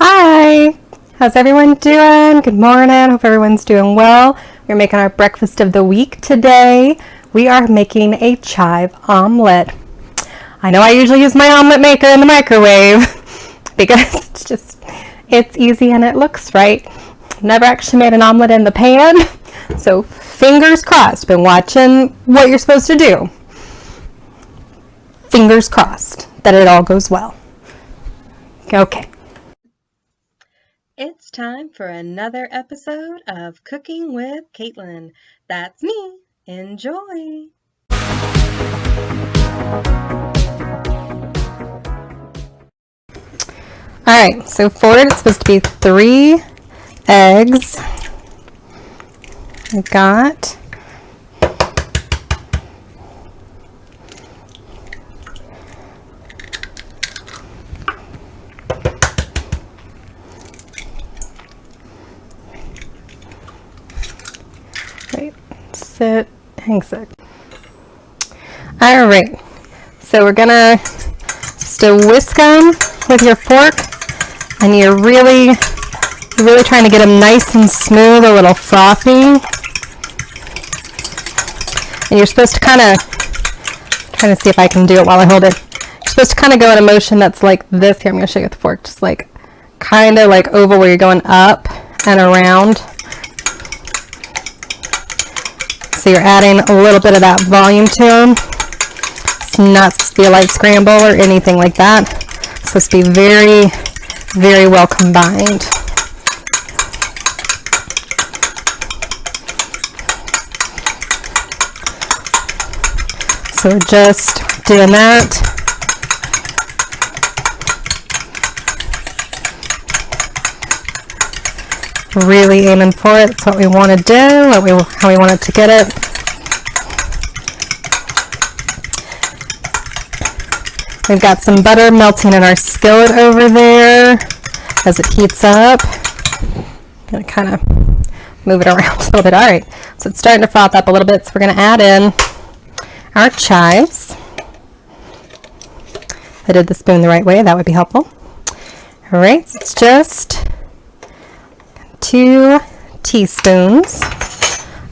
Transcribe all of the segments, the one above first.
Hi! How's everyone doing? Good morning. Hope everyone's doing well. We're making our breakfast of the week today. We are making a chive omelet. I know I usually use my omelet maker in the microwave because it's easy and it looks right. Never actually made an omelet in the pan, so fingers crossed. Been watching what you're supposed to do. Fingers crossed that it all goes well. Okay. It's time for another episode of Cooking with Kaitlin. That's me. Enjoy. Alright, so for it, it's supposed to be 3 eggs. I've got hang a sec. Alright, so we're gonna just whisk them with your fork, and you're really trying to get them nice and smooth, a little frothy. And you're supposed to kind of, trying to see if I can do it while I hold it. You're supposed to kind of go in a motion that's like this. Here, I'm going to show you with the fork, just like kind of like oval where you're going up and around. So you're adding a little bit of that volume to them. It's not supposed to be a light scramble or anything like that. It's supposed to be very, very well combined. So we're just doing that. Really aiming for it. That's what we want to do, how we want it to get it. We've got some butter melting in our skillet over there as it heats up. I'm going to kind of move it around a little bit. All right, so it's starting to froth up a little bit, so we're going to add in our chives. If I did the spoon the right way, that would be helpful. All right, so it's just 2 teaspoons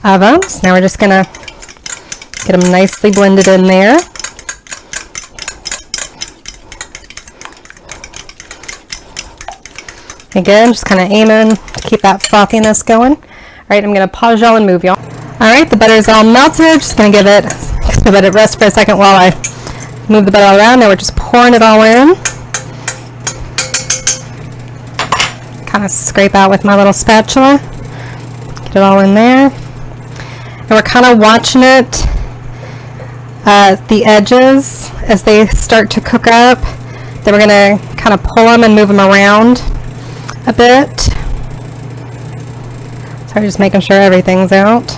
of them. So now we're just going to get them nicely blended in there. Again, just kind of aiming to keep that frothiness going. All right, I'm going to pause y'all and move y'all. All right, the butter is all melted. Just going to let it rest for a second while I move the butter all around. Now we're just pouring it all in. Kind of scrape out with my little spatula. Get it all in there. And we're kind of watching it, the edges, as they start to cook up. Then we're going to kind of pull them and move them around a bit. So we're just making sure everything's out.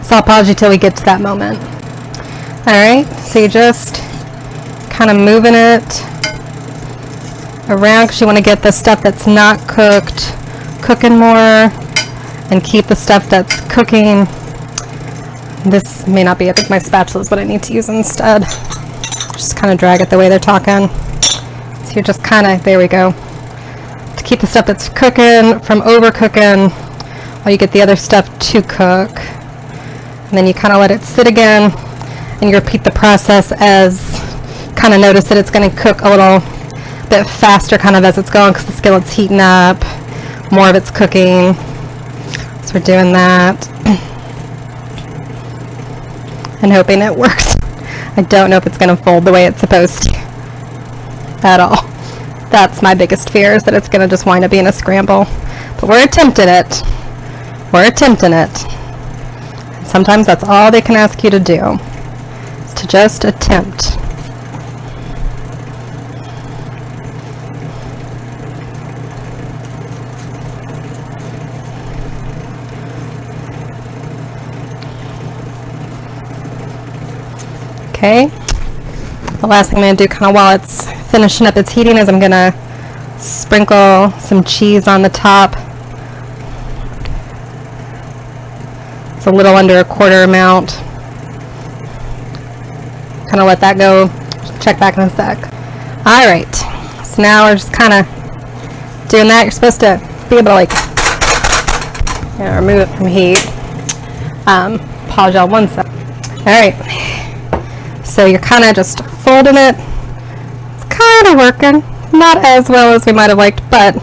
So I'll pause you till we get to that moment. Alright, so you just kind of moving it around because you want to get the stuff that's not cooked cooking more and keep the stuff that's cooking. This may not be, I think my spatula is what I need to use instead. Just kind of drag it the way they're talking. So you're just kind of, there we go. To keep the stuff that's cooking from overcooking while you get the other stuff to cook. And then you kind of let it sit again and you repeat the process as kind of notice that it's going to cook a little bit faster kind of as it's going because the skillet's heating up. More of it's cooking. So we're doing that. And hoping it works. I don't know if it's going to fold the way it's supposed to at all. That's my biggest fear, is that it's going to just wind up being a scramble. But we're attempting it. We're attempting it. And sometimes that's all they can ask you to do, is to just attempt. Okay, the last thing I'm going to do kind of while it's finishing up its heating is I'm going to sprinkle some cheese on the top. It's a little under a quarter amount. Kind of let that go check back in a sec. All right, so now we're just kind of doing that. You're supposed to be able to like, you know, remove it from heat. Pause y'all 1 sec. All right, so you're kind of just folding it. It's kind of working, not as well as we might have liked, but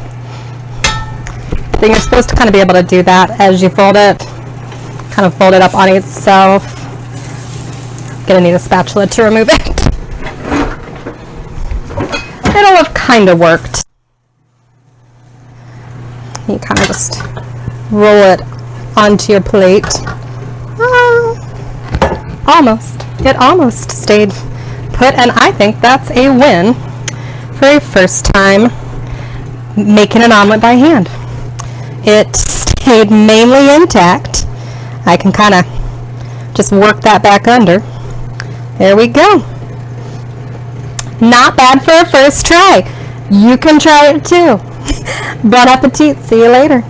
then you're supposed to kind of be able to do that as you fold it. Kind of fold it up on itself. Gonna need a spatula to remove it. It'll have kind of worked. You kind of just roll it onto your plate. Almost. It almost stayed put, and I think that's a win for a first time making an omelet by hand. It stayed mainly intact. I can kind of just work that back under. There we go. Not bad for a first try. You can try it too. Bon appetit. See you later.